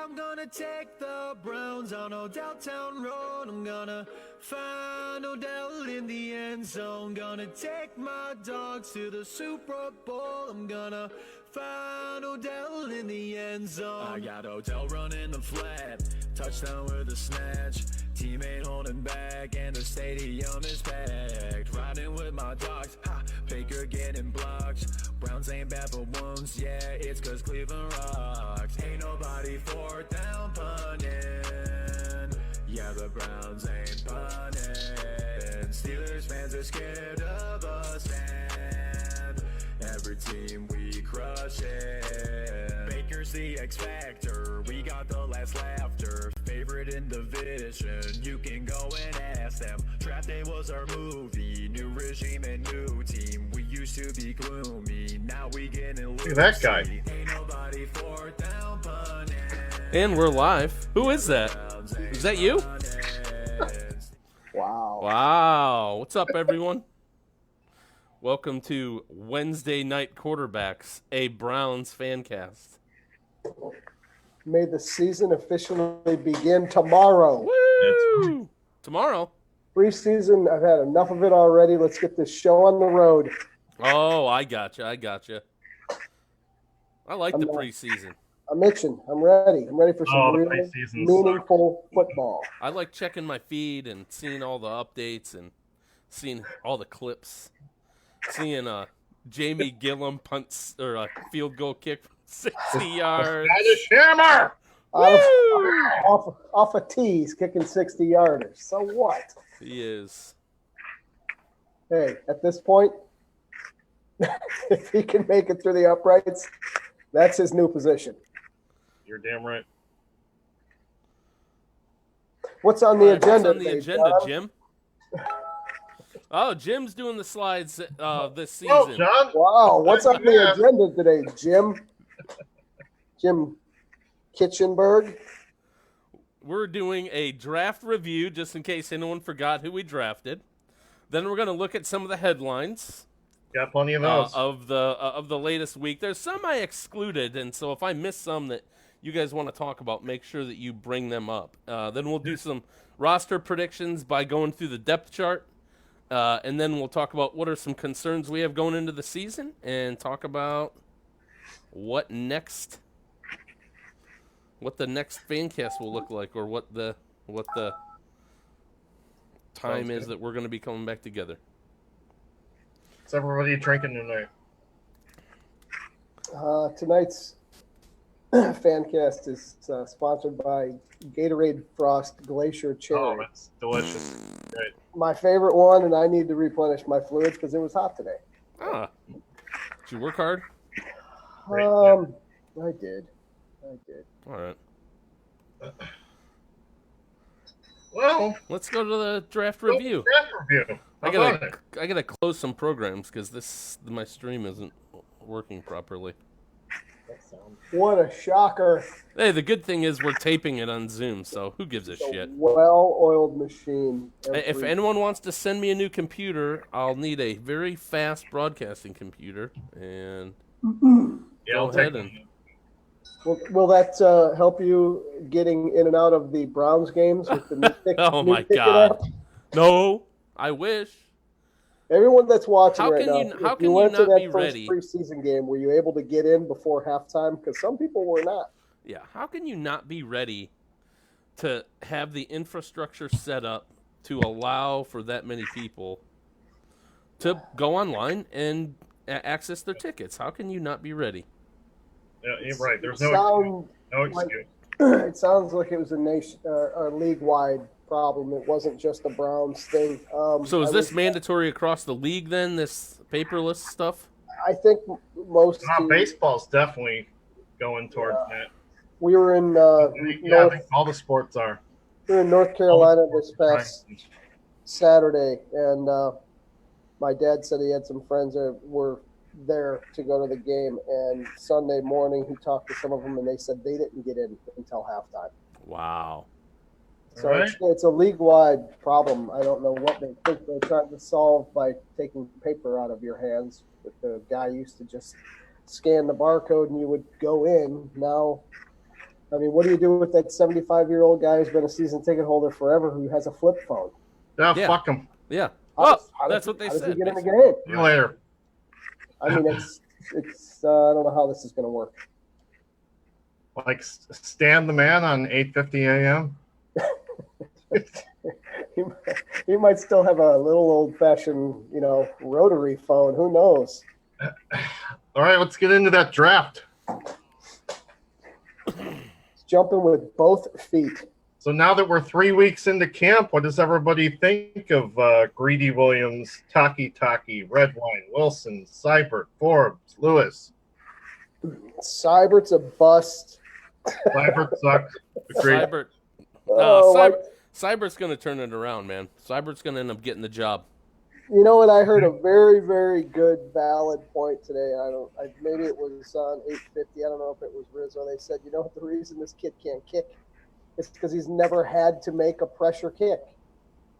I'm gonna take the Browns on Odell Town Road. I'm gonna find Odell in the end zone. Gonna take my dogs to the Super Bowl. I'm gonna find Odell in the end zone. I got Odell running the flat, touchdown with a snatch. Team ain't holding back and the stadium is packed. Riding with my dogs, ha, Baker getting blocked. Browns ain't bad for once, yeah, it's cause Cleveland rocks. Ain't nobody fourth down punting. Yeah, the Browns ain't punting. Steelers fans are scared of us and every team we crush it. Baker's the X Factor, we got the last laughter. Favorite in division, you can go and ask them. Draft day was our movie, new regime and new team. We used to be gloomy, now we getting loosey. Look at that guy. Ain't nobody fourth down punting. And we're live. Who is that? Is that you? Wow. Wow. What's up, everyone? Welcome to Wednesday Night Quarterbacks, a Browns Fancast. May the season officially begin tomorrow. Woo! Tomorrow? Preseason, I've had enough of it already. Let's get this show on the road. Oh, I gotcha. I like the preseason. I'm itching. I'm ready. I'm ready for some real meaningful football. I like checking my feed and seeing all the updates and seeing all the clips. Seeing Jamie Gillum punts or a field goal kick from 60 yards. Hammer! Off a tee, he's kicking 60-yarders. So what? He is. Hey, at this point, if he can make it through the uprights, that's his new position. You're damn right. What's on the agenda? What's on the agenda, Jim? Oh, Jim's doing the slides this season. Oh, John. Wow, what's on the agenda today, Jim? Jim Kitchenberg? We're doing a draft review, just in case anyone forgot who we drafted. Then we're going to look at some of the headlines. Got plenty of those. Of the latest week. There's some I excluded, and so if I miss some that you guys want to talk about, make sure that you bring them up. Then we'll do some roster predictions by going through the depth chart. And then we'll talk about what are some concerns we have going into the season and talk about what the next Fancast will look like, or what the time is that we're going to be coming back together. What's everybody drinking tonight? Tonight's Fancast is sponsored by Gatorade Frost Glacier Cherry. Oh, that's delicious. Great. My favorite one, and I need to replenish my fluids because it was hot today. Did you work hard? I did. All right. Well, let's go to the draft review. I gotta close some programs because my stream isn't working properly. What a shocker! Hey, the good thing is we're taping it on Zoom, so who gives a shit? Well-oiled machine. If anyone wants to send me a new computer, I'll need a very fast broadcasting computer, and go ahead and. Will that help you getting in and out of the Browns games with the new Oh my God! No, I wish. Everyone that's watching right now, how can you went not to that be first ready? Preseason game, were you able to get in before halftime? Because some people were not. Yeah, how can you not be ready to have the infrastructure set up to allow for that many people to go online and access their tickets? How can you not be ready? Yeah, you're right. There's no excuse. It sounds like it was a league-wide problem. It wasn't just a Browns thing. So is this mandatory across the league then, this paperless stuff? I think most teams, baseball's definitely going towards that. We were in I think all the sports are. We were in North Carolina this past Saturday, and my dad said he had some friends that were there to go to the game, and Sunday morning he talked to some of them, and they said they didn't get in until halftime. Wow. So it's a league-wide problem. I don't know what they think they're trying to solve by taking paper out of your hands. But the guy used to just scan the barcode and you would go in. Now I mean, what do you do with that 75-year-old guy who's been a season ticket holder forever who has a flip phone? Yeah, fuck him. Yeah. How That's what they does said. he get in the game? See you later. I mean, it's. I don't know how this is going to work. Like Stan the Man on 8:50 a.m. He might still have a little old-fashioned, rotary phone. Who knows? All right, let's get into that draft. Jumping with both feet. So now that we're 3 weeks into camp, what does everybody think of Greedy Williams, Taki, Redwine, Wilson, Seibert, Forbes, Lewis? Seibert's a bust. Seibert sucks. Agreed. Seibert's going to turn it around, man. Seibert's going to end up getting the job. You know what? I heard a very, very good, valid point today. Maybe it was on 850. I don't know if it was Rizzo. They said, the reason this kid can't kick is because he's never had to make a pressure kick.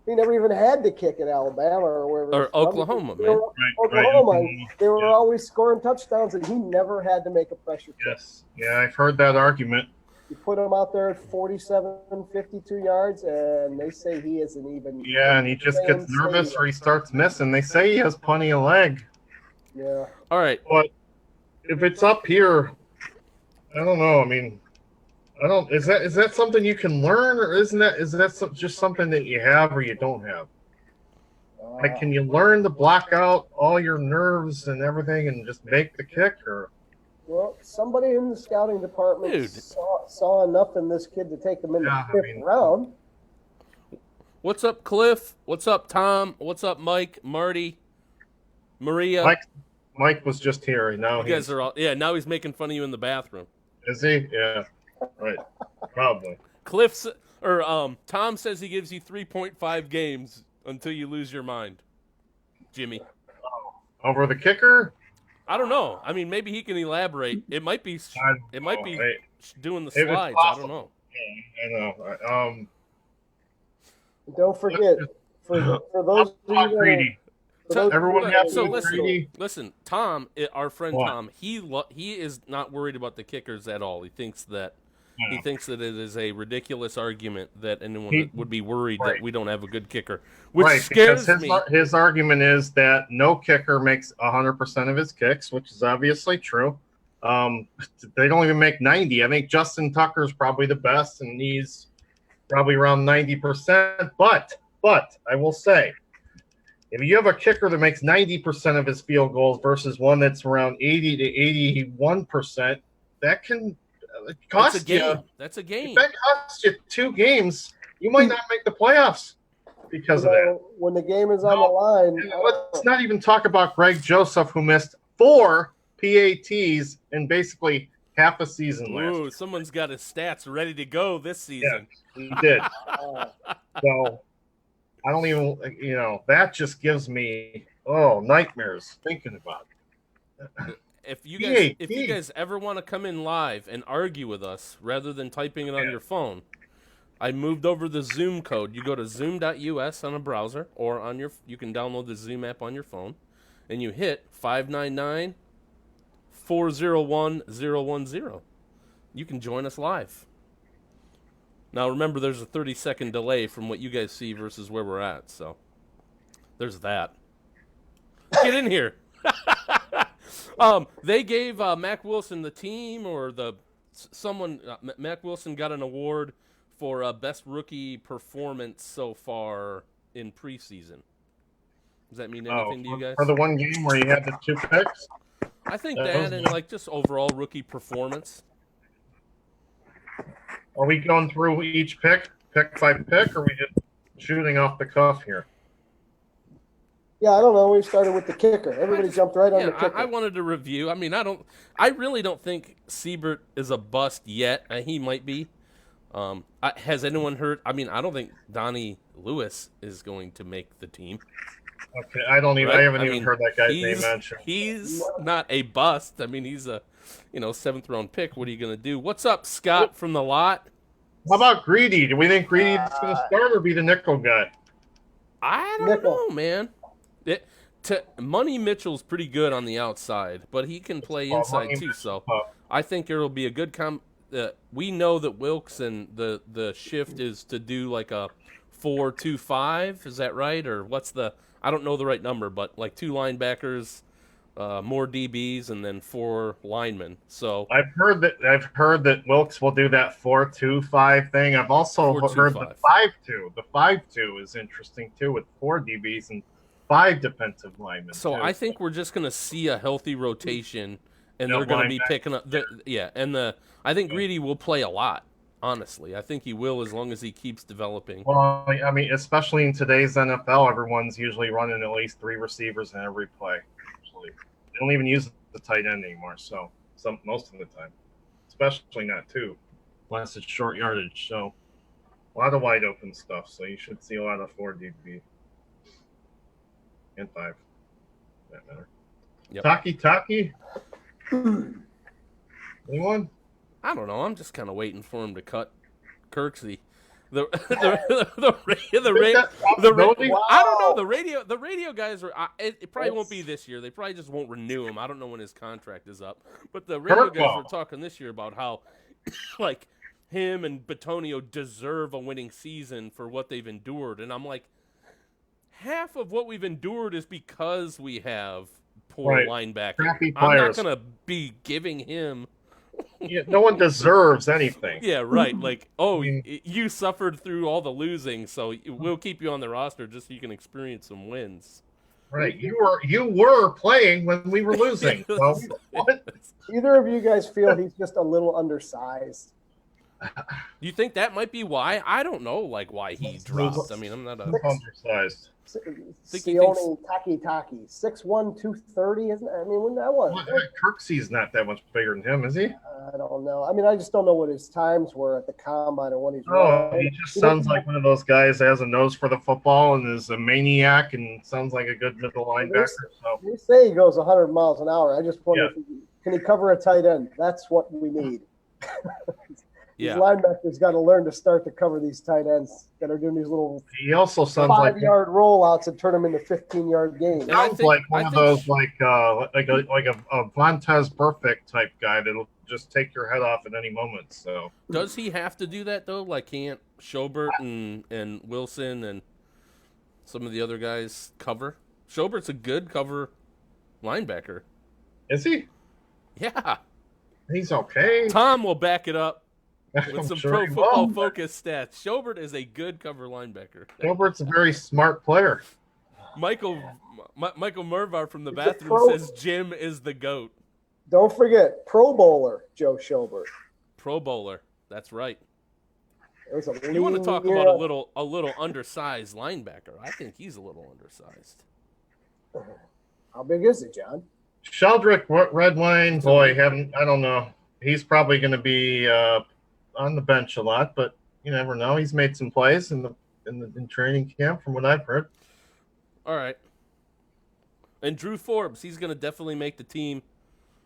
He never even had to kick at Alabama or wherever. Or Oklahoma, man. Oklahoma. They were always scoring touchdowns, and he never had to make a pressure kick. Yes. Yeah, I've heard that argument. You put him out there at 47, 52 yards, and they say he isn't even. Yeah, and he just gets nervous or he starts missing. They say he has plenty of leg. Yeah. All right. But if it's up here, I don't know. I mean, Is that something you can learn, or is that just something that you have or you don't have? Like, can you learn to block out all your nerves and everything and just make the kick, or? Well, somebody in the scouting department saw enough in this kid to take him in the fifth round. What's up, Cliff? What's up, Tom? What's up, Mike, Marty, Maria? Mike was just here, and now you guys are all. Yeah, now he's making fun of you in the bathroom. Is he? Yeah, right. Probably. Tom says he gives you 3.5 games until you lose your mind. Jimmy. Over the kicker? I don't know. I mean, maybe he can elaborate. It might be doing the slides. I don't know. Yeah, I know. Don't forget, for those of you greedy. Everyone has to be greedy. Listen, Tom, our friend Tom, he is not worried about the kickers at all. He thinks that it is a ridiculous argument that anyone would be worried that we don't have a good kicker, which scares me. His argument is that no kicker makes 100% of his kicks, which is obviously true. They don't even make 90. I think Justin Tucker's probably the best, and he's probably around 90%. But I will say, if you have a kicker that makes 90% of his field goals versus one that's around 80 to 81%, that can cost you. That's a game. If that costs you 2 games, you might not make the playoffs because of that. When the game is on the line. Let's not even talk about Greg Joseph, who missed 4 PATs in basically half a season last year. Someone's got his stats ready to go this season. Yeah, he did. So I don't even, that just gives me, nightmares thinking about it. If you guys ever want to come in live and argue with us rather than typing it on your phone, I moved over the Zoom code. You go to zoom.us on a browser or you can download the Zoom app on your phone, and you hit 599-401-010. You can join us live. Now remember, there's a 30-second delay from what you guys see versus where we're at, so there's that. Get in here. They gave Mac Wilson the team, or Mac Wilson got an award for best rookie performance so far in preseason. Does that mean anything to you guys? For the one game where he had the 2 picks? I think that and just overall rookie performance. Are we going through each pick by pick, or are we just shooting off the cuff here? Yeah, I don't know. We started with the kicker. Everybody jumped right on the kicker. I wanted to review. I mean, I really don't think Seibert is a bust yet. He might be. Has anyone heard? I mean, I don't think Donnie Lewis is going to make the team. Okay, I haven't even heard that guy's name mentioned. He's not a bust. I mean, he's a 7th round pick. What are you going to do? What's up, Scott from the lot? How about Greedy? Do we think Greedy's going to start or be the nickel guy? I don't know, man. Money Mitchell's pretty good on the outside, but he can play inside too. So I think it'll be a good we know that Wilkes and the shift is to do like a 4-2-5. Is that right, or what's the? I don't know the right number, but like 2 linebackers, more DBs, and then 4 linemen. So I've heard that Wilkes will do that 4-2-5 thing. I've also 4-2-5. heard the 5-2. The 5-2 is interesting too, with 4 DBs and 5 defensive linemen. So too. I think we're just going to see a healthy rotation, and No they're going to be linebacker. picking up. I think Greedy will play a lot. Honestly, I think he will as long as he keeps developing. Well, I mean, especially in today's NFL, everyone's usually running at least 3 receivers in every play. Usually. They don't even use the tight end anymore, so most of the time, especially not 2, unless it's short yardage. So a lot of wide open stuff. So you should see a lot of 4 DB and 5. For that matter. Yep. Taki. Anyone? I don't know. I'm just kind of waiting for him to cut Kirksey. I don't know. The radio guys are. It probably won't be this year. They probably just won't renew him. I don't know when his contract is up. But the radio guys were talking this year about how, like, him and Batonio deserve a winning season for what they've endured, and I'm like, half of what we've endured is because we have poor linebacker. Crappy I'm not players. gonna be giving him. Yeah, no one deserves anything. Yeah, right. Like, I mean, you suffered through all the losing, so we'll keep you on the roster just so you can experience some wins. Right. You were playing when we were losing. So what? Either of you guys feel he's just a little undersized? You think that might be why? I don't know, like, why he dropped. I mean, I'm not a... Undersized. Sione Taki 6'1", 230, isn't it? I mean, when that was. Well, Kirksey's not that much bigger than him, is he? I don't know. I mean, I just don't know what his times were at the combine or when he's He just sounds like one of those guys that has a nose for the football and is a maniac and sounds like a good middle linebacker. So They say he goes 100 miles an hour. I just wonder, can he cover a tight end? That's what we need. Yeah. These linebackers got to learn to start to cover these tight ends that are doing these little he also sounds like 5-yard rollouts and turn them into 15-yard games. sounds like one of those like a Vontez Perfect type guy that'll just take your head off at any moment. So Does he have to do that, though? Like, can't Schobert and Wilson and some of the other guys cover? Schobert's a good cover linebacker. is he? Yeah. He's okay. Tom will back it up with I'm some sure Pro he Football will. Focus stats. Schobert is a good cover linebacker. Gilbert's a very smart player. Michael Mervar from the He's a bathroom pro. says Jim is the GOAT. Don't forget, Pro Bowler Joe Schobert. Pro Bowler. That's right. It was a You want to talk lean about a year. little undersized linebacker? I think he's a little undersized. How big is it, John? Sheldrick Redwine, boy, I don't know. He's probably going to be on the bench a lot, but you never know. He's made some plays in training camp, from what I've heard. All right. And Drew Forbes, he's going to definitely make the team.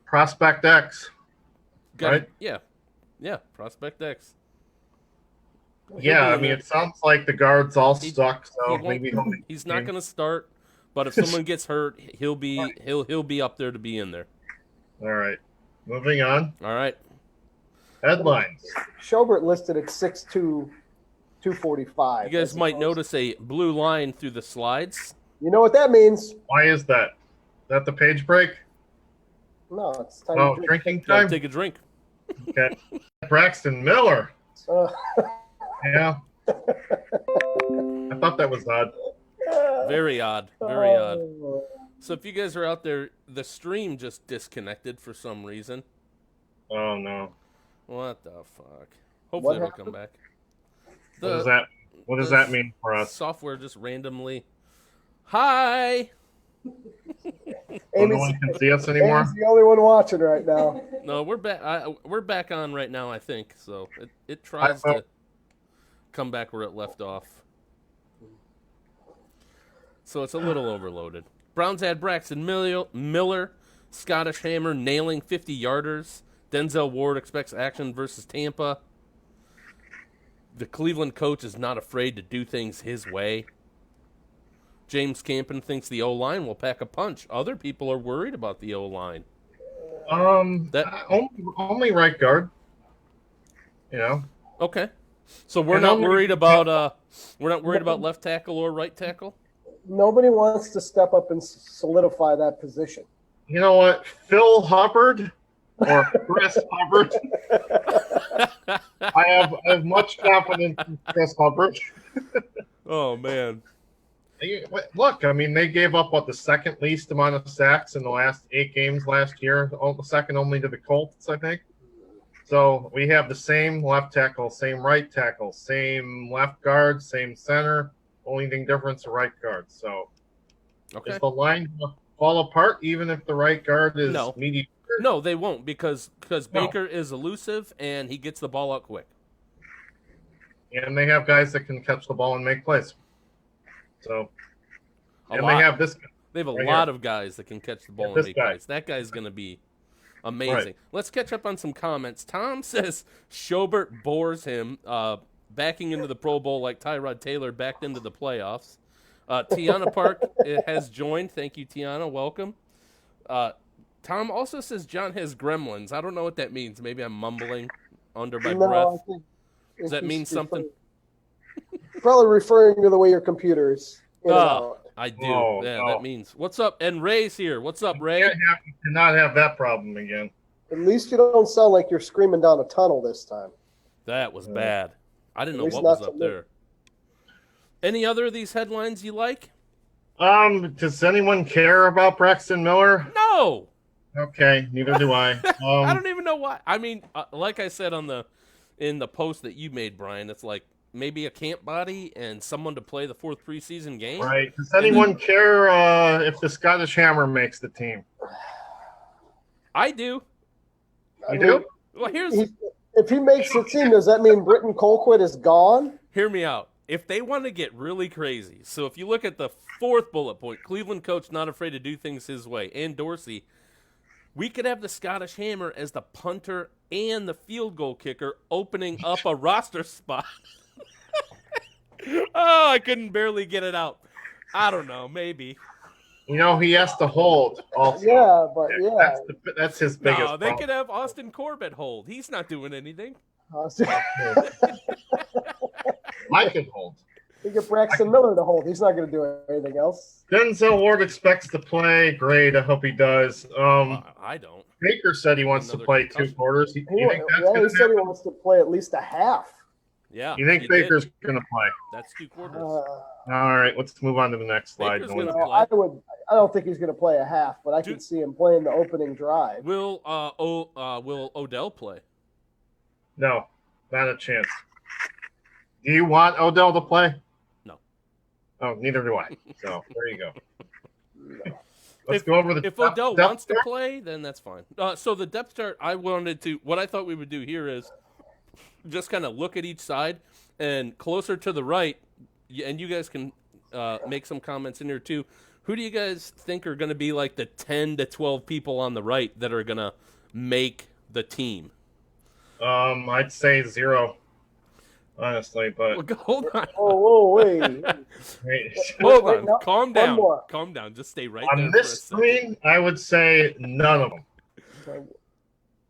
Prospect X, right? Yeah. Yeah, Prospect X. Yeah, I mean, it sounds like the guards all He- suck, so he maybe He's not going to start, but if someone gets hurt, he'll be up there to be in there. All right, moving on. All right. Headlines. Schobert listed at 6'2", 245. You guys might notice a blue line through the slides. You know what that means? Why is that? Is that the page break? No, it's time Oh, to drinking Gotta time? take a drink. Okay. Braxton Miller. Uh, Yeah. I thought that was odd. Very odd. Very odd. Oh. So if you guys are out there, the stream just disconnected for some reason. Oh, no. What the fuck? Hopefully it'll happened? come back. What does that mean for us? Software just randomly. Hi. Oh, no one can see us anymore? Amy's the only one watching right now. No, we're back. We're back on right now, I think. So it tries to come back where it left off. So it's a little overloaded. Browns had Braxton Miller, Scottish Hammer nailing 50-yarders. Denzel Ward expects action versus Tampa. The Cleveland coach is not afraid to do things his way. James Campen thinks the O-line will pack a punch. Other people are worried about the O-line. Only right guard. Okay. So we're And not only- worried about left tackle or right tackle? Nobody wants to step up and solidify that position. You know what? Phil Hubbard or Chris Hubbard. I have much confidence in Chris Hubbard. Oh man. Look, I mean, they gave up the second least amount of sacks in the last 8 games last year, second only to the Colts, I think. So we have the same left tackle, same right tackle, same left guard, same center. Only thing difference, the right guard. So Okay. is the line gonna fall apart even if the right guard is No. mediocre? No, they won't because Baker is elusive and he gets the ball out quick. And they have guys that can catch the ball and make plays. So, A and lot. they have this guy. They have a right lot here. of guys that can catch the ball Yeah, and this make guy. plays. That guy's going to be amazing. Right. Let's catch up on some comments. Tom says Schobert bores him, backing into the Pro Bowl like Tyrod Taylor backed into the playoffs. Tiana Park has joined. Thank you, Tiana. Welcome. Tom also says John has gremlins. I don't know what that means. Maybe I'm mumbling under my breath. I think Does that mean something? Probably referring to the way your computer is in and Oh, out. I do. Oh, yeah, no. that means. What's up? And Ray's here. What's up, Ray? You cannot have that problem again. At least you don't sound like you're screaming down a tunnel this time. That was bad. I didn't At know least what not was up to me. there. Any other of these headlines you like? Does anyone care about Braxton Miller? No. Okay, neither do I. I don't even know why. I mean, like I said in the post that you made, Brian, it's like maybe a camp body and someone to play the 4th preseason game. Right. Does anyone care if the Scottish Hammer makes the team? I do. I You mean, do? Well, If he makes the team, does that mean Britton Colquitt is gone? hear me out. If they want to get really crazy, so if you look at the 4th bullet point, Cleveland coach not afraid to do things his way, and Dorsey, we could have the Scottish Hammer as the punter and the field goal kicker opening up a roster spot. Oh, I couldn't barely get it out. I don't know, maybe. He has to hold also. Yeah, but yeah. That's his biggest No, they problem. could have Austin Corbett hold. He's not doing anything. I can hold. You get Braxton Miller to hold. He's not going to do anything else. Denzel Ward expects to play. Great. I hope he does. I don't. Baker said he wants to Another play concussion. 2 quarters. You He think that's said going he to happen? wants to play at least a half. Yeah. You think he did. Baker's going to play? That's 2 quarters. All right, let's move on to the next slide. Baker's No gonna one's- play. I don't think he's going to play a half, but I can Dude. see him playing the opening drive. Will Odell play? No, not a chance. Do you want Odell to play? No. Oh, neither do I. So there you go. Let's go over the If depth- Odell depth wants to chart. play, then that's fine. So the depth chart, what I thought we would do here is just kind of look at each side, and closer to the right, and you guys can make some comments in here too. Who do you guys think are going to be like the 10 to 12 people on the right that are going to make the team? I'd say 0, honestly, but Hold on. Oh, wait. wait. Hold Wait, on. no, Calm one down. more. Calm down. Just stay right on there this for a second. screen, I would say none of them.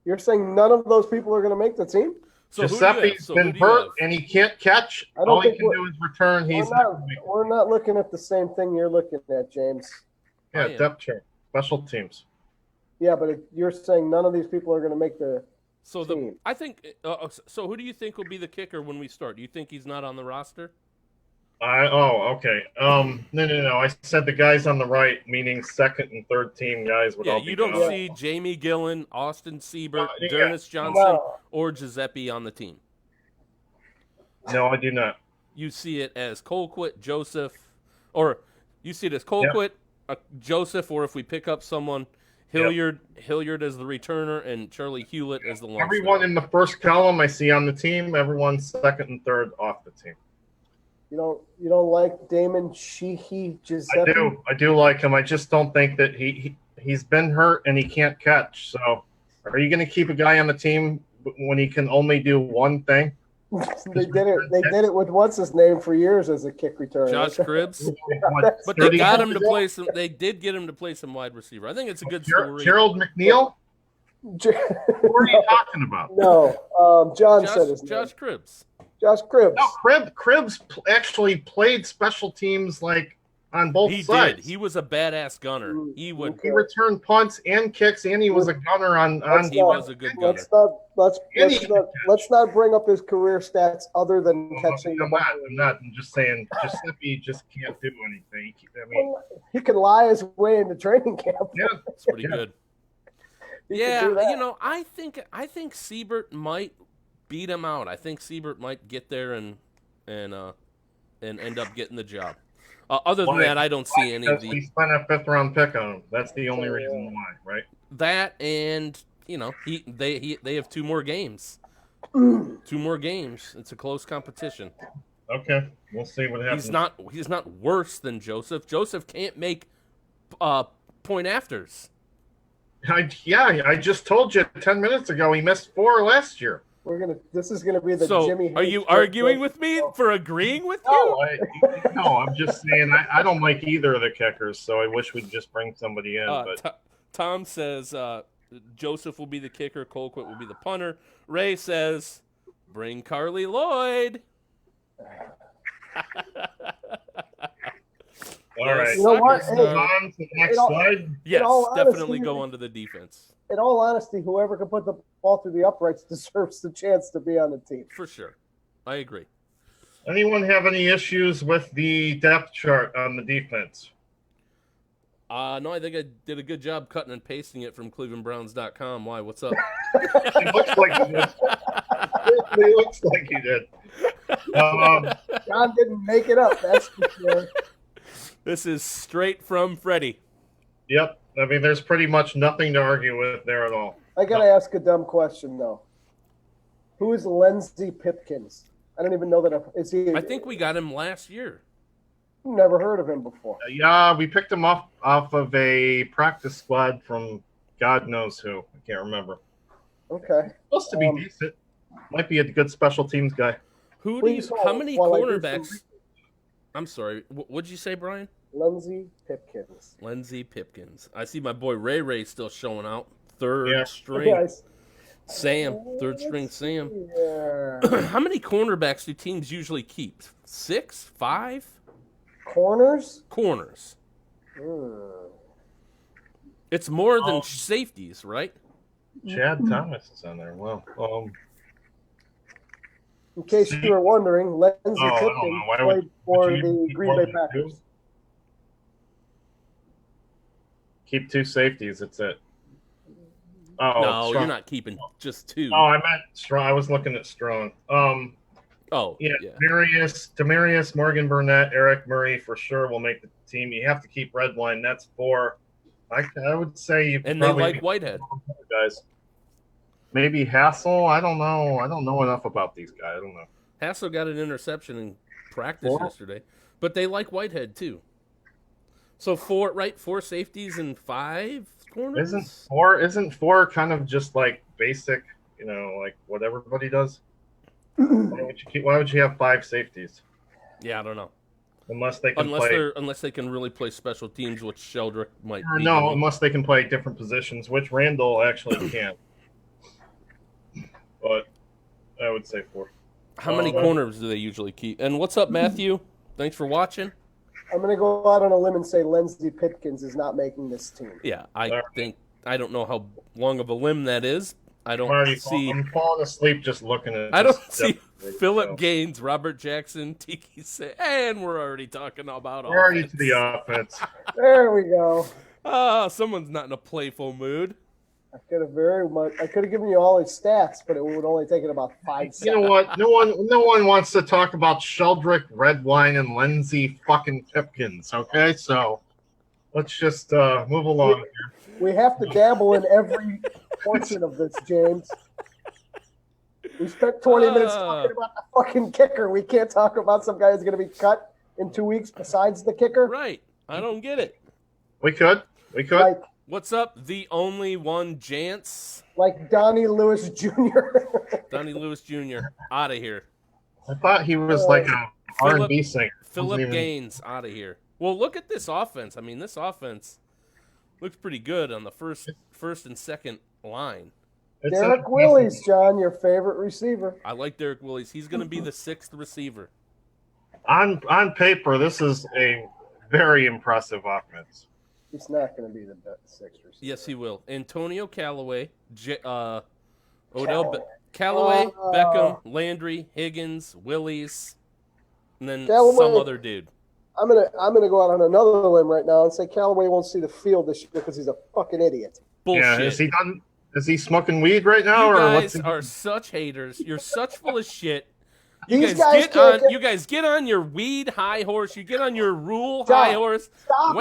You're saying none of those people are going to make the team? So who do you have? Giuseppe's So who been do you hurt have? and he can't catch. I don't All he think can we're- do is return. He's We're not looking at the same thing you're looking at, James. yeah, I am. depth chart, special teams. Yeah, but you're saying none of these people are going to make the So team. I think. So who do you think will be the kicker when we start? Do you think he's not on the roster? Okay. No. I said the guys on the right, meaning second and third team guys would Yeah, all be you don't gone. see Jamie Gillen, Austin Siebert, Yeah. Dernis Johnson, No. or Giuseppe on the team. No, I do not. You see it as Colquitt, Joseph, or you see it as Colquitt, Joseph, or if we pick up someone, Hilliard as the returner, and Charlie Hewlett as the long Everyone in the first column I see on the team. Everyone second and third off the team. You don't like Damon Sheehy Giuseppe? I do like him. I just don't think that he's been hurt and he can't catch. So, are you going to keep a guy on the team when he can only do one thing? They did it with what's his name for years as a kick returner. Josh Cribbs. What, But they 30 got him to play some. They did get him to play some wide receiver. I think it's a good story. Gerald McNeil? J- What are you talking about? No, John said his name. Josh Cribbs. Josh Cribbs. No, Cribbs actually played special teams like on both He sides. did. He was a badass gunner. He would. He returned punts and kicks, and he was a gunner on. He was a good gunner. Let's not bring up his career stats other than catching the ball. I'm not. I'm just saying. Giuseppe just can't do anything. I mean, he can lie his way into training camp. yeah, It's pretty good. Yeah, I think Siebert might beat him out. I think Siebert might get there and end up getting the job. Other than that, I don't see any of the. We spent a 5th-round pick on him. That's the only reason why, right? That and they have 2 more games. 2 more games. It's a close competition. Okay, we'll see what happens. He's not worse than Joseph. Joseph can't make point afters. I just told you 10 minutes ago he missed 4 last year. This is gonna be the So, Jimmy. are you arguing with me for agreeing with you? No, I'm just saying I don't like either of the kickers, so I wish we'd just bring somebody in. But Tom says Joseph will be the kicker, Colquitt will be the punter. Ray says, bring Carly Lloyd. all right, You know what? Suckers, Hey, on to the next slide. Yes, all definitely honesty- go onto the defense. In all honesty, whoever can put the ball through the uprights deserves the chance to be on the team. For sure. I agree. Anyone have any issues with the depth chart on the defense? No, I think I did a good job cutting and pasting it from clevelandbrowns.com. Why? What's up? It looks like you did. It looks like you did. John didn't make it up, that's for sure. This is straight from Freddie. Yep. I mean, there's pretty much nothing to argue with there at all. I gotta ask a dumb question though. Who is Lindsey Pipkins? I don't even know that. Is he? I think we got him last year. Never heard of him before. Yeah, we picked him off of a practice squad from God knows who. I can't remember. Okay. Supposed to be decent. Might be a good special teams guy. How many while I do cornerbacks? I'm sorry. What'd you say, Brian? Lindsey Pipkins. Lindsey Pipkins. I see my boy Ray still showing out. Third Yeah. string. Yes. Sam. Third string Sam. Yeah. How many cornerbacks do teams usually keep? 6? 5? Corners? Corners. Hmm. It's more than safeties, right? Chad Thomas is on there. Well, In case you were wondering, Lindsey I don't know. Pipkins Why would- played for would you the keep Green more Bay than Packers. two? Keep 2 safeties. That's it. Oh, No, Strong. you're not keeping just 2. Oh, I meant Strong. I was looking at Strong. Yeah. Demarius, Morgan Burnett, Eric Murray for sure will make the team. You have to keep Redwine. That's 4. I would say you And they probably like Whitehead. guys. Maybe Hassel. I don't know. I don't know enough about these guys. I don't know. Hassel got an interception in practice 4? yesterday, but they like Whitehead too. So 4, right? 4 safeties and 5 corners. Isn't 4 kind of just like basic? You know, like what everybody does. Why would you have 5 safeties? Yeah, I don't know. Unless they can play. Unless they can really play special teams, which Sheldrick might. Be No, doing. unless they can play different positions, which Randall actually can. But I would say 4. How many corners do they usually keep? And what's up, Matthew? Thanks for watching. I'm going to go out on a limb and say Lindsey Pipkins is not making this team. Yeah, I don't know how long of a limb that is. I'm falling asleep just looking at it. I don't see Philip Gaines, Robert Jackson, Tiki say, and we're already talking about We're already offense. to the offense. There we go. Someone's not in a playful mood. I could have given you all his stats, but it would only taken about 5 seconds. You know what? No one wants to talk about Sheldrick, Redwine, and Lindsey fucking Pipkins. Okay, so let's just move along here. We have to dabble in every portion of this, James. We spent 20 minutes talking about the fucking kicker. We can't talk about some guy who's going to be cut in 2 weeks besides the kicker. Right. I don't get it. We could. Like What's up, the only one, Jance? Donnie Lewis Jr. Donnie Lewis Jr. Out of here. I thought he was like a R&B singer. Philip Gaines, out of here. Well, look at this offense. I mean, this offense looks pretty good on the first and second line. Derek Willis, John, your favorite receiver. I like Derek Willis. He's going to be the 6th receiver. On paper, this is a very impressive offense. He's not going to be the sixth receiver. Yes, he will. Antonio Callaway, Callaway, Beckham, Landry, Higgins, Willis, and then some other dude. I'm gonna go out on another limb right now and say Callaway won't see the field this year because he's a fucking idiot. Bullshit. Yeah, is he done? Is he smoking weed right now? You or guys what's he... are such haters. You're such full of shit. You guys get on your weed high horse. You get on your rule Stop. high horse. Stop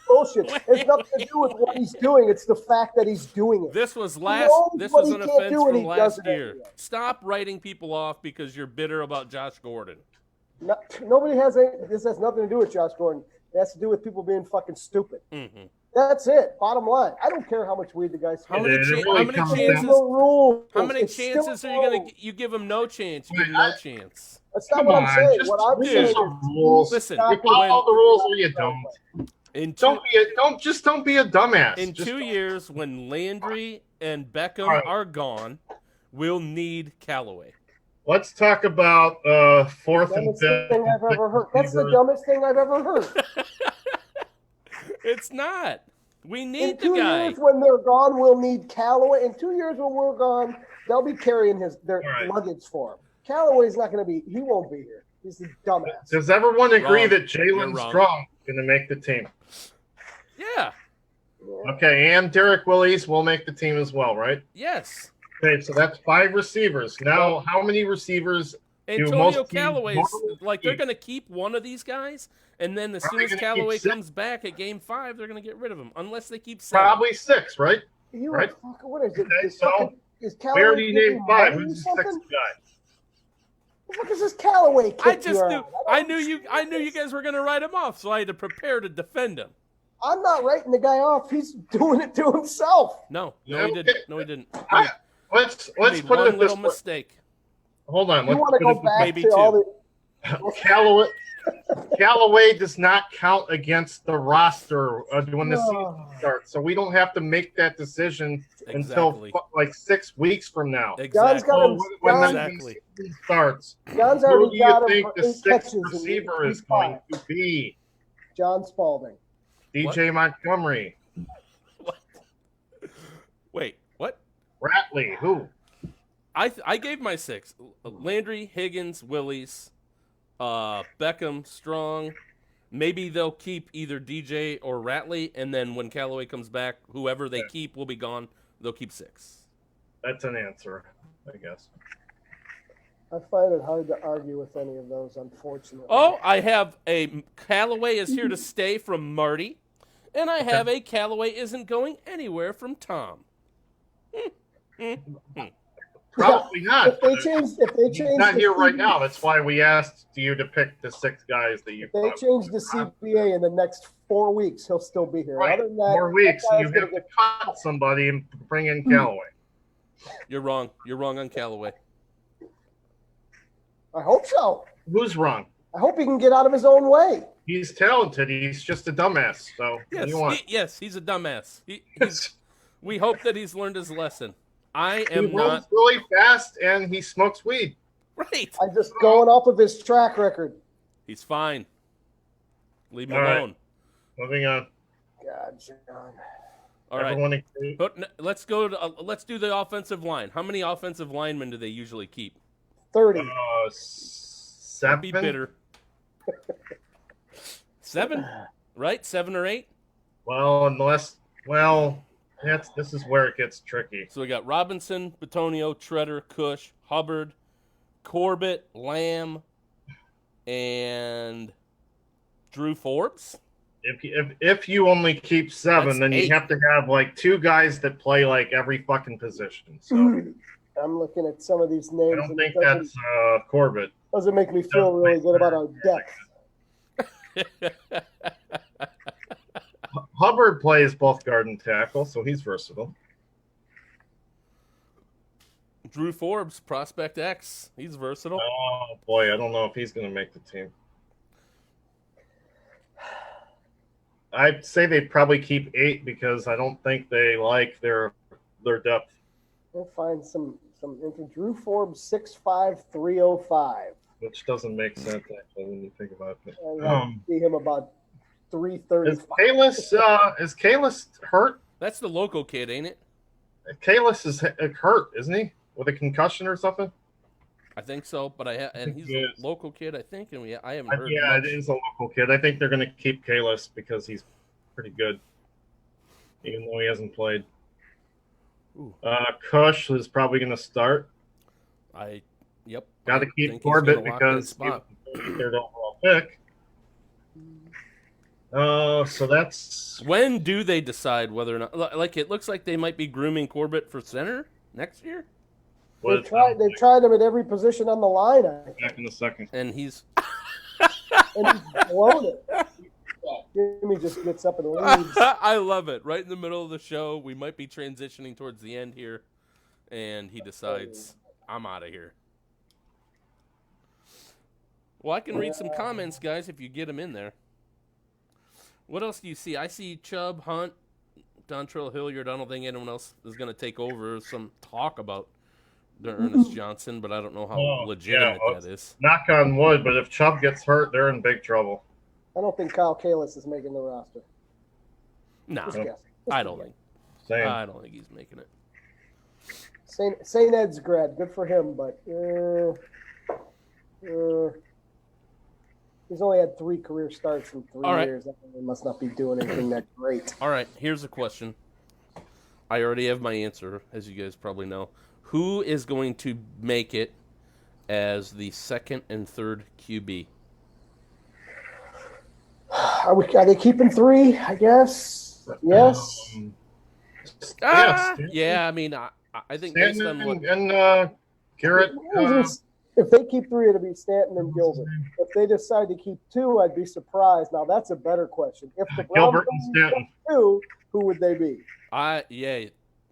bullshit. It's nothing to do with what he's doing. It's the fact that he's doing it. This was an what offense he from does last it year. anyway. Stop writing people off because you're bitter about Josh Gordon. Nobody has any. This has nothing to do with Josh Gordon. It has to do with people being fucking stupid. Mm-hmm. That's it. Bottom line. I don't care how much weed the guy's How smoking. many chances? How many chances are you gonna? You give him no chance. You give him no chance. That's not what I'm saying. What I'm saying is, rules. Listen, you follow the rules or you don't. Don't be a dumbass. In 2 years, when Landry and Beckham are gone, we'll need Callaway. Let's talk about fourth and fifth. That's the dumbest thing I've ever heard. It's not. We need the guy. In 2 years when they're gone, we'll need Callaway. In 2 years when we're gone, they'll be carrying their luggage for him. Callaway's not going to be. He won't be here. He's the dumbass. Does everyone agree Wrong. that Jalen Strong is going to make the team? Yeah. Okay, and Derek Willis will make the team as well, right? Yes. Okay, so that's 5 receivers. Now, how many receivers Antonio Callaway's like they're going to keep one of these guys, and then as soon as Callaway comes back at Game 5, they're going to get rid of him unless they keep 7. Probably 6, right? Right. What is it? Okay, so is Callaway we already named 5. Who's the 6th guy? What the fuck is this Callaway kid? I knew you guys were going to write him off, so I had to prepare to defend him. I'm not writing the guy off. He's doing it to himself. No, he didn't. No, he didn't. Let's put it one little mistake. Hold on. You want to go back maybe to all the Callaway does not count against the roster when the season starts, so we don't have to make that decision until like 6 weeks from now. Exactly. When the season starts, John's who do already you got think the 6th receiver is going to be? John Spalding. DJ Montgomery. What? Wait, what? Ratley. Who? I gave my 6. Landry, Higgins, Willis, Beckham, Strong. Maybe they'll keep either DJ or Ratley, and then when Callaway comes back, whoever they keep will be gone. They'll keep 6. That's an answer, I guess. I find it hard to argue with any of those, unfortunately. Oh, I have a Callaway is here to stay from Marty, and I have a Callaway isn't going anywhere from Tom. Probably not. If they change, he's not here right now. That's why we asked you to pick the 6 guys that you. If they change the CBA in the next 4 weeks, he'll still be here. Right. Other than that, 4 weeks, you have to cut somebody and bring in Callaway. You're wrong. You're wrong on Callaway. I hope so. Who's wrong? I hope he can get out of his own way. He's talented. He's just a dumbass. So yes, what do you want? He's a dumbass. We hope that he's learned his lesson. I am he runs really fast and he smokes weed. Right. I'm just going off of his track record. He's fine. Leave him alone. Moving on. God, John. All right. Let's go to let's do the offensive line. How many offensive linemen do they usually keep? 30. 7. Be bitter. 7, right? 7 or 8. Well, this is where it gets tricky. So we got Robinson, Bitonio, Treader, Cush, Hubbard, Corbett, Lamb, and Drew Forbes. If you only keep 7, That's then 8. you have to have like 2 guys that play like every fucking position. So I'm looking at some of these names. I don't think that's Corbett. Doesn't make me feel really good about our depth. Hubbard plays both guard and tackle, so he's versatile. Drew Forbes, Prospect X. He's versatile. Oh, boy. I don't know if he's going to make the team. I'd say they'd probably keep 8 because I don't think they like their depth. We'll find some Drew Forbes 6'5", 305. Which doesn't make sense actually when you think about it. I see him about 335. Is Kalis hurt? That's the local kid, ain't it? Kalis is hurt, isn't he? With a concussion or something? I think so, but and he's a local kid, I think, and I haven't heard. Yeah, much. it is a local kid. I think they're going to keep Kalis because he's pretty good, even though he hasn't played. Kush is probably going to start. Got to keep Corbett because he's the third overall pick. So that's when do they decide whether or not? Like, it looks like they might be grooming Corbett for center next year. They tried him at every position on the line. Back in a second, and he's blown it. Jimmy just gets up and leaves. I love it. Right in the middle of the show, we might be transitioning towards the end here, and he decides, I'm out of here. Well, I can read some comments, guys, if you get them in there. What else do you see? I see Chubb, Hunt, Dontrell Hilliard. I don't think anyone else is going to take over. Some talk about Ernest Johnson, but I don't know how legitimate that is. Knock on wood, but if Chubb gets hurt, they're in big trouble. I don't think Kyle Kalis is making the roster. No, I don't think. I don't think he's making it. St. Ed's grad, good for him, but he's only had 3 career starts in 3 years. He must not be doing anything that great. All right, here's a question. I already have my answer, as you guys probably know. Who is going to make it as the second and third QB? Are they keeping 3? I guess. Yes. Yeah. I mean, I think based on what Garrett. If they keep 3, it'll be Stanton and Gilbert. If they decide to keep 2, I'd be surprised. Now that's a better question. If the Browns keep 2, who would they be?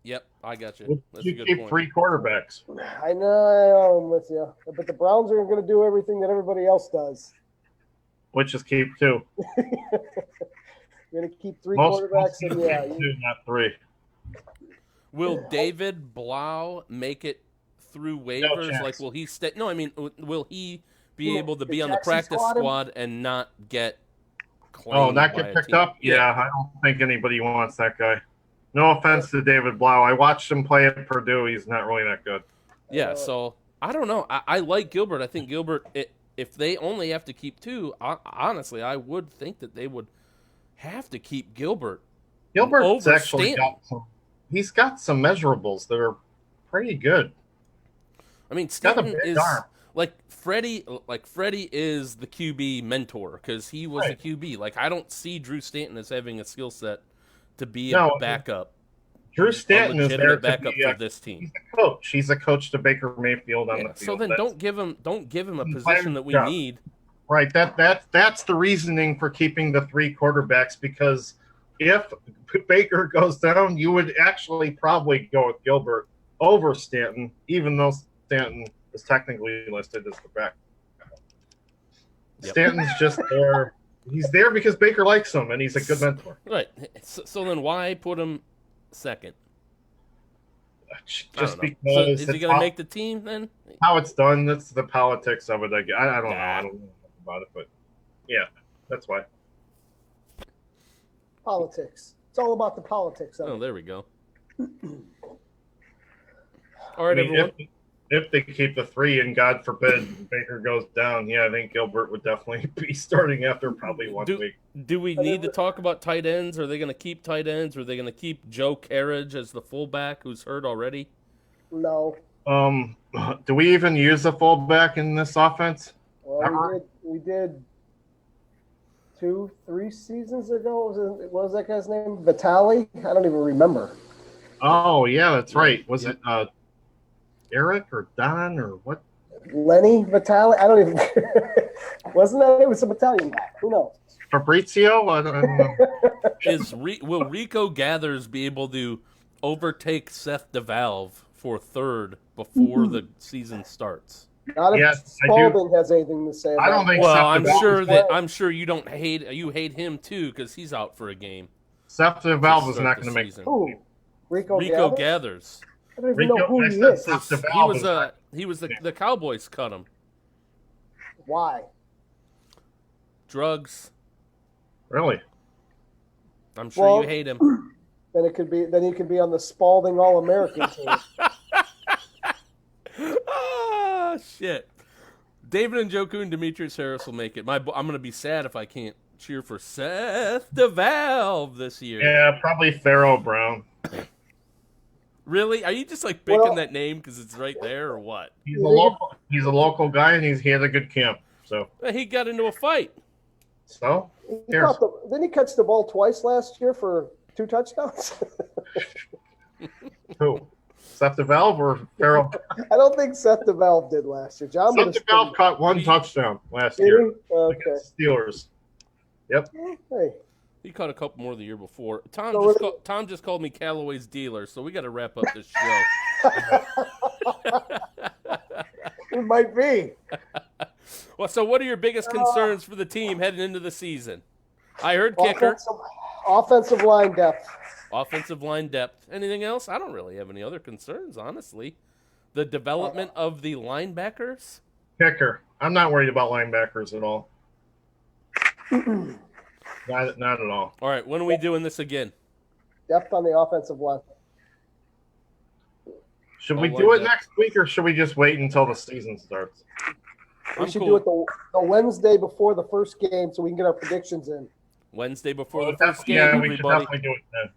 Yep, I got you. That's a good keep point. 3 quarterbacks. I know, I'm with you. But the Browns are going to do everything that everybody else does. Which is keep 2. You're going to keep 3 quarterbacks. And 2, not 3. Will David Blau make it through waivers? No, like, will he stay? No, I mean, will he be able to be on the practice squad and not get claimed? Not get picked up? Yeah, I don't think anybody wants that guy. No offense to David Blau. I watched him play at Purdue. He's not really that good. Yeah, so I don't know. I like Gilbert. I think Gilbert, if they only have to keep 2, honestly, I would think that they would have to keep Gilbert. Gilbert's actually he's got some measurables that are pretty good. I mean, Stanton is like Freddie is the QB mentor because he was a QB. Like, I don't see Drew Stanton as having a skill set to be a backup. Drew Stanton is there backup for this team. He's a coach. He's a coach to Baker Mayfield on the field. So then don't give him a position that we need. Right. That's the reasoning for keeping the 3 quarterbacks, because if Baker goes down, you would actually probably go with Gilbert over Stanton, even though Stanton is technically listed as the backup. Stanton's just there. He's there because Baker likes him, and he's a good mentor. Right. So then why put him second? Just because. So is he going to make the team then? How it's done, that's the politics of it. I don't know. I don't know about it, but yeah, that's why. Politics. It's all about the politics of it. Oh, there we go. All right, everyone. If they keep the 3 and God forbid Baker goes down, I think Gilbert would definitely be starting after probably 1 week. Do we need to talk about tight ends? Are they going to keep tight ends? Are they going to keep Joe Carriage as the fullback who's hurt already? No. Do we even use a fullback in this offense? Well, we did 2-3 seasons ago. What was that guy's name? Vitale? I don't even remember. Oh, yeah, that's right. Was it Eric or Don or what? Lenny Vitale? I don't even. Wasn't that? It was a battalion guy. Who knows? Fabrizio? I don't know. Will Rico Gathers be able to overtake Seth DeValve for 3rd before the season starts? Not if Yes, I do. Spalding has anything to say about I don't think Well, Seth I'm sure you don't hate him too because he's out for a game. Seth DeValve is start not the going to make. season. Who? Rico Gathers. I don't even know who I he said is. Seth He DeValve was is not- the Cowboys cut him. Why? Drugs. Really? I'm sure Well, you hate him. Then he could be on the Spalding All-American team. Ah, shit. David Njoku and Demetrius Harris will make it. I'm going to be sad if I can't cheer for Seth DeValve this year. Yeah, probably Pharaoh Brown. Really? Are you just like picking that name because it's right there or what? He's a local guy, and he had a good camp. So He got into a fight. Didn't he catch the ball twice last year for 2 touchdowns? Who? Seth DeValve or Pharaoh? I don't think Seth DeValve did last year. John Seth DeValve caught 1 touchdown last year Okay. against Steelers. Yep. Hey. He caught a couple more the year before. Tom just called me Callaway's dealer, so we got to wrap up this show. It might be. Well, so what are your biggest concerns for the team heading into the season? I heard kicker. Offensive line depth. Offensive line depth. Anything else? I don't really have any other concerns, honestly. The development of the linebackers? Kicker. I'm not worried about linebackers at all. Not at all. All right, when are we doing this again? Depth on the offensive line. Should we do it next week, or should we just wait until the season starts? We should do it the Wednesday before the first game so we can get our predictions in. Wednesday before the first game, we should definitely do it then.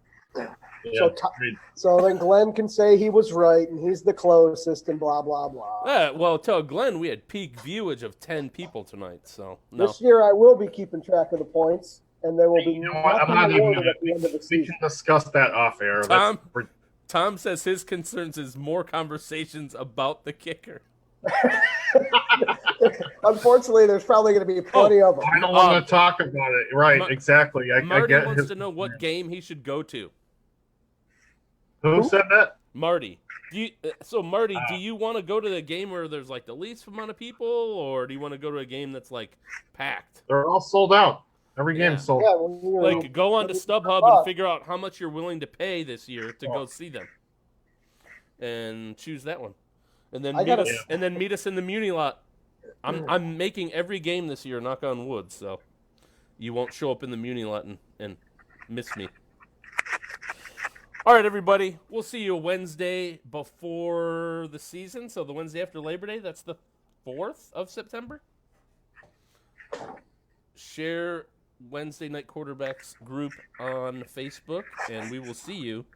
Yeah, so then Glenn can say he was right and he's the closest and blah, blah, blah. Well, tell Glenn we had peak viewage of 10 people tonight. So no. This year I will be keeping track of the points, and there will be I'm not even at the end of the we season. can discuss that off air. Tom says his concerns is more conversations about the kicker. Unfortunately, there's probably going to be plenty of them. I don't want to talk about it. Right, exactly. Marty I get wants to know what game he should go to. Who said that? Marty. Marty, do you want to go to the game where there's like the least amount of people, or do you want to go to a game that's like packed? They're all sold out. Every game's sold out. Like go on to StubHub and figure out how much you're willing to pay this year to go see them, and choose that one, and then meet us in the Muni lot. I'm making every game this year, knock on wood, so you won't show up in the Muni lot and miss me. All right, everybody. We'll see you Wednesday before the season. So the Wednesday after Labor Day, that's the 4th of September. Share Wednesday Night Quarterbacks group on Facebook, and we will see you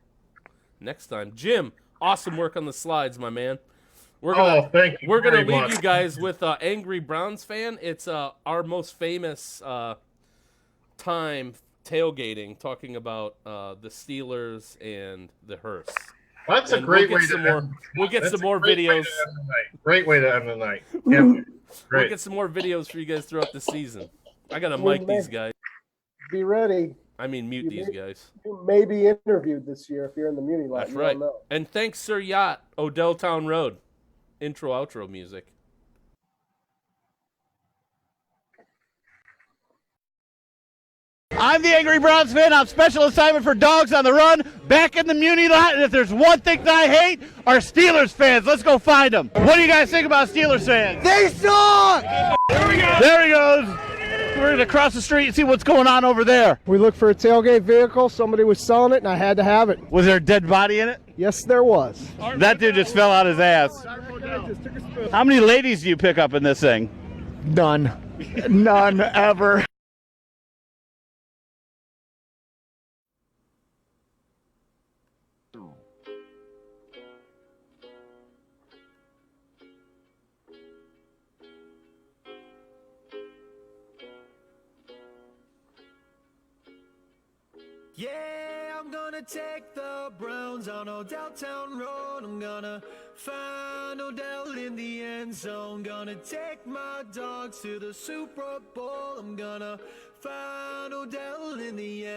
next time. Jim, awesome work on the slides, my man. Thank you. We're gonna leave you guys with Angry Browns fan. It's our most famous time tailgating, talking about the Steelers and the hearse. That's a great way to end. We'll get some more videos. Great way to end the night. Yeah, we'll get some more videos for you guys throughout the season. I gotta mic these guys. Be ready. I mean, mute these guys. You may be interviewed this year if you're in the Muni lot. That's right. And thanks, Sir Yacht, Odell Town Road. Intro, outro music. I'm the Angry Browns fan. I'm special assignment for Dogs on the Run, back in the Muni lot. And if there's one thing that I hate, are Steelers fans. Let's go find them. What do you guys think about Steelers fans? They suck! There he goes. We're going to cross the street and see what's going on over there. We looked for a tailgate vehicle. Somebody was selling it, and I had to have it. Was there a dead body in it? Yes, there was. That dude just fell out his ass. How many ladies do you pick up in this thing? None. None ever. Yeah, I'm gonna take the Browns on Odell Town Road. I'm gonna find Odell in the end zone. Gonna take my dogs to the Super Bowl. I'm gonna find Odell in the end.